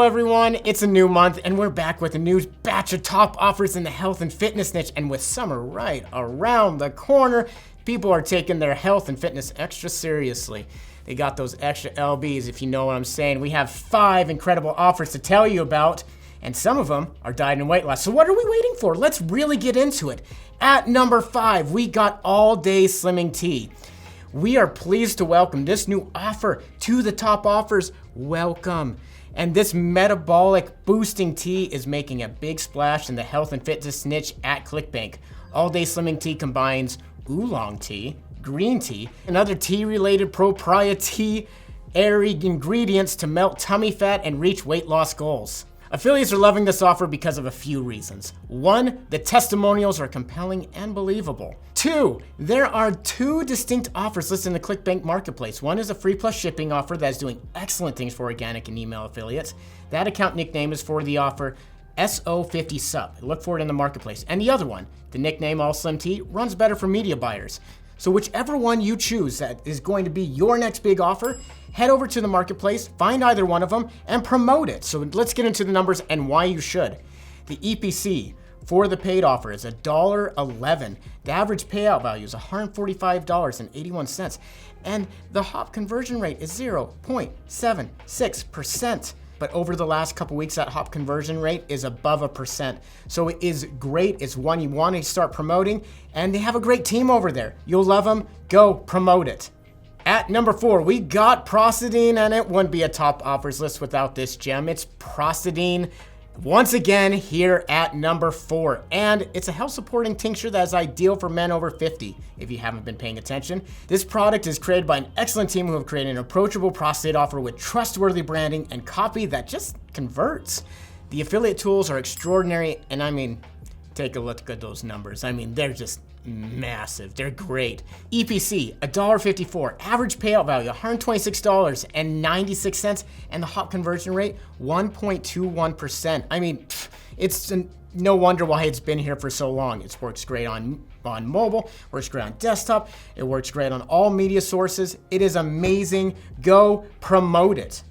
Hello everyone, it's a new month and we're back with a new batch of top offers in the health and fitness niche, and with summer right around the corner, people are taking their health and fitness extra seriously. They got those extra LBs, if you know what I'm saying. We have 5 incredible offers to tell you about, and some of them are diet and weight loss. So what are we waiting for? Let's really get into it. At number 5, we got All Day Slimming Tea. We are pleased to welcome this new offer to the top offers. Welcome. And this metabolic boosting tea is making a big splash in the health and fitness niche at ClickBank. All Day Slimming Tea combines oolong tea, green tea, and other tea-related proprietary ingredients to melt tummy fat and reach weight loss goals. Affiliates are loving this offer because of a few reasons. 1, the testimonials are compelling and believable. 2, there are 2 distinct offers listed in the ClickBank marketplace. One is a free plus shipping offer that is doing excellent things for organic and email affiliates. That account nickname is for the offer SO50 sub. Look for it in the marketplace. And the other one, the nickname All Slim Tea, runs better for media buyers. So whichever one you choose that is going to be your next big offer, head over to the marketplace, find either one of them, and promote it. So let's get into the numbers and why you should. The EPC for the paid offer is $1.11. The average payout value is $145.81. And the hop conversion rate is 0.76%. But over the last couple weeks, that hop conversion rate is above 1%. So it is great. It's one you want to start promoting, and they have a great team over there. You'll love them. Go promote it. At number 4, we got Prorine, and it wouldn't be a top offers list without this gem. It's Prorine once again here at number 4, and it's a health supporting tincture that is ideal for men over 50 if you haven't been paying attention. This product is created by an excellent team who have created an approachable prostate offer with trustworthy branding and copy that just converts. The affiliate tools are extraordinary, and I mean, take a look at those numbers. I mean, they're just massive. They're great. EPC, $1.54. Average payout value, $126.96. And the hop conversion rate, 1.21%. I mean, it's no wonder why it's been here for so long. It works great on mobile, works great on desktop. It works great on all media sources. It is amazing. Go promote it.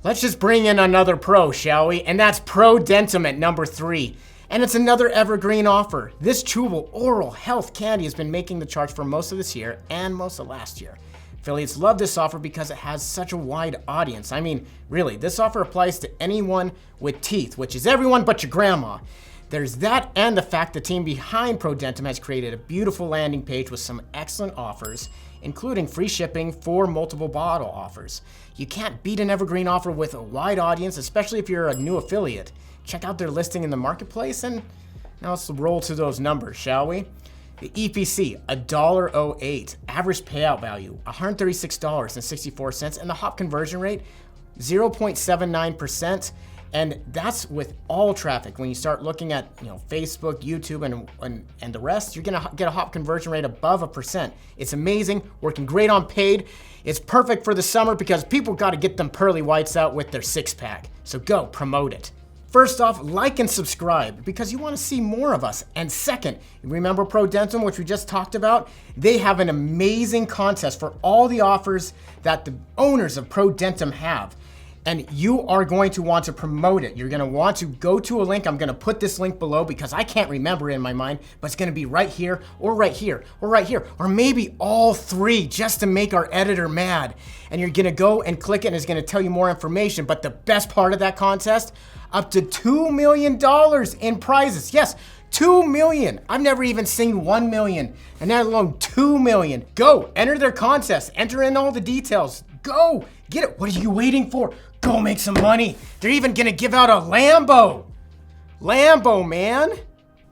Let's just bring in another pro, shall we? And that's Dentum at number 3. And it's another evergreen offer. This chewable oral health candy has been making the charts for most of this year and most of last year. Affiliates love this offer because it has such a wide audience. I mean, really, this offer applies to anyone with teeth, which is everyone but your grandma. There's that, and the fact the team behind Dentum has created a beautiful landing page with some excellent offers, including free shipping for multiple bottle offers. You can't beat an evergreen offer with a wide audience, especially if you're a new affiliate. Check out their listing in the marketplace, and now let's roll to those numbers, shall we? The EPC, $1.08. Average payout value, $136.64. And the hop conversion rate, 0.79%. And that's with all traffic. When you start looking at Facebook, YouTube, and the rest, you're gonna get a hop conversion rate above 1%. It's amazing, working great on paid. It's perfect for the summer because people gotta get them pearly whites out with their 6-pack. So go promote it. First off, like and subscribe because you want to see more of us. And second, remember Dentum, which we just talked about? They have an amazing contest for all the offers that the owners of Dentum have. And you are going to want to promote it. You're going to want to go to a link. I'm going to put this link below because I can't remember it in my mind, but it's going to be right here or right here or right here, or maybe all 3 just to make our editor mad. And you're going to go and click it and it's going to tell you more information. But the best part of that contest, up to $2 million in prizes. Yes, 2 million. I've never even seen 1 million, and let alone 2 million. Go, enter their contest, enter in all the details. Go, get it. What are you waiting for? Go make some money. They're even gonna give out a Lambo. Lambo, man.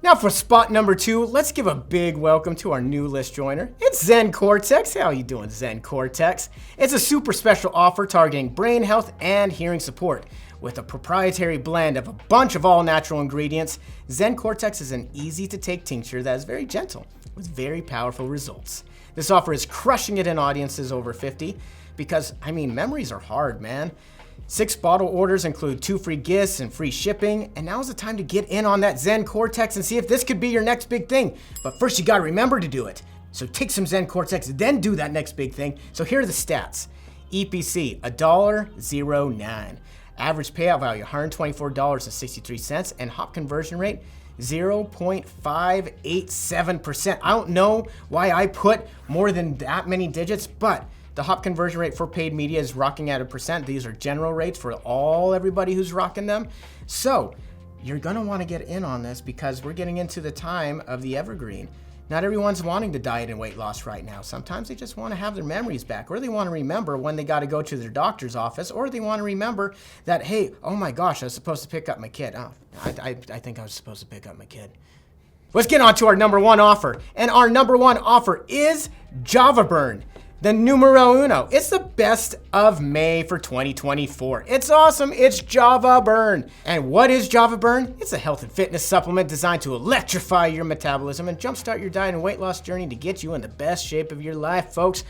Now for spot number 2, let's give a big welcome to our new list joiner. It's Zen Cortex. How you doing, Zen Cortex? It's a super special offer targeting brain health and hearing support. With a proprietary blend of a bunch of all-natural ingredients, Zen Cortex is an easy-to-take tincture that is very gentle with very powerful results. This offer is crushing it in audiences over 50 because, I mean, memories are hard, man. 6 bottle orders include 2 free gifts and free shipping, and now's the time to get in on that Zen Cortex and see if this could be your next big thing. But first you gotta remember to do it. So take some Zen Cortex, then do that next big thing. So here are the stats. EPC, $1.09. Average payout value, $124.63, and hop conversion rate, 0.587%. I don't know why I put more than that many digits, but the hop conversion rate for paid media is rocking at 1%. These are general rates for everybody who's rocking them. So you're gonna wanna get in on this because we're getting into the time of the evergreen. Not everyone's wanting to diet and weight loss right now. Sometimes they just want to have their memories back, or they want to remember when they got to go to their doctor's office, or they want to remember that, hey, oh my gosh, I was supposed to pick up my kid. Oh, I think I was supposed to pick up my kid. Let's get on to our number one offer. And our number one offer is Java Burn, the numero uno. It's the best of May for 2024. It's awesome. It's Java Burn. And what is Java Burn? It's a health and fitness supplement designed to electrify your metabolism and jumpstart your diet and weight loss journey to get you in the best shape of your life, folks.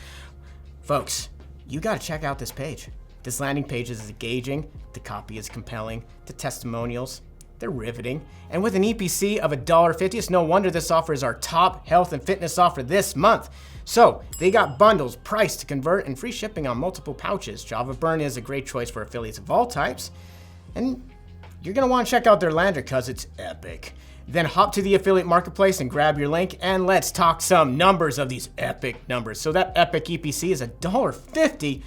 Folks, you got to check out this page. This landing page is engaging. The copy is compelling. The testimonials, they're riveting. And with an EPC of $1.50, it's no wonder this offer is our top health and fitness offer this month. So they got bundles priced to convert and free shipping on multiple pouches. Java Burn is a great choice for affiliates of all types. And you're gonna wanna check out their lander because it's epic. Then hop to the affiliate marketplace and grab your link, and let's talk some numbers of these epic numbers. So that epic EPC is $1.50.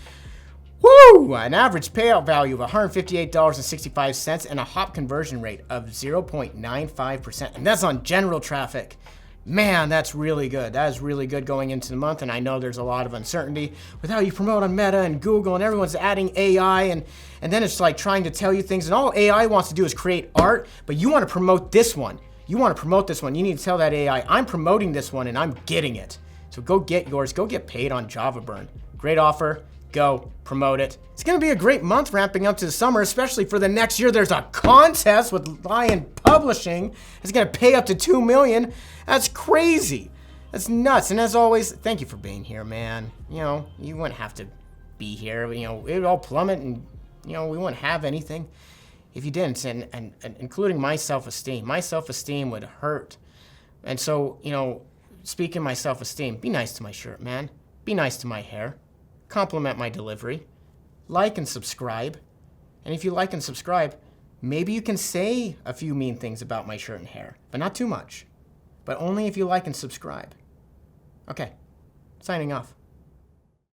Woo! An average payout value of $158.65 and a hop conversion rate of 0.95%. And that's on general traffic. Man, that's really good. That is really good going into the month, and I know there's a lot of uncertainty with how you promote on Meta and Google, and everyone's adding AI, and then it's like trying to tell you things, and all AI wants to do is create art, but you want to promote this one. You want to promote this one. You need to tell that AI, I'm promoting this one, and I'm getting it. So go get yours. Go get paid on Java Burn. Great offer. Go promote it. It's going to be a great month ramping up to the summer, especially for the next year. There's a contest with Lion Publishing. It's going to pay up to $2 million. That's crazy. That's nuts. And as always, thank you for being here, man. You know, you wouldn't have to be here. You know, it would all plummet, and you know, we wouldn't have anything if you didn't. And including my self-esteem. My self-esteem would hurt. And so, you know, speaking of my self-esteem, be nice to my shirt, man. Be nice to my hair. Compliment my delivery, like and subscribe. And if you like and subscribe, maybe you can say a few mean things about my shirt and hair, but not too much. But only if you like and subscribe. Okay, signing off.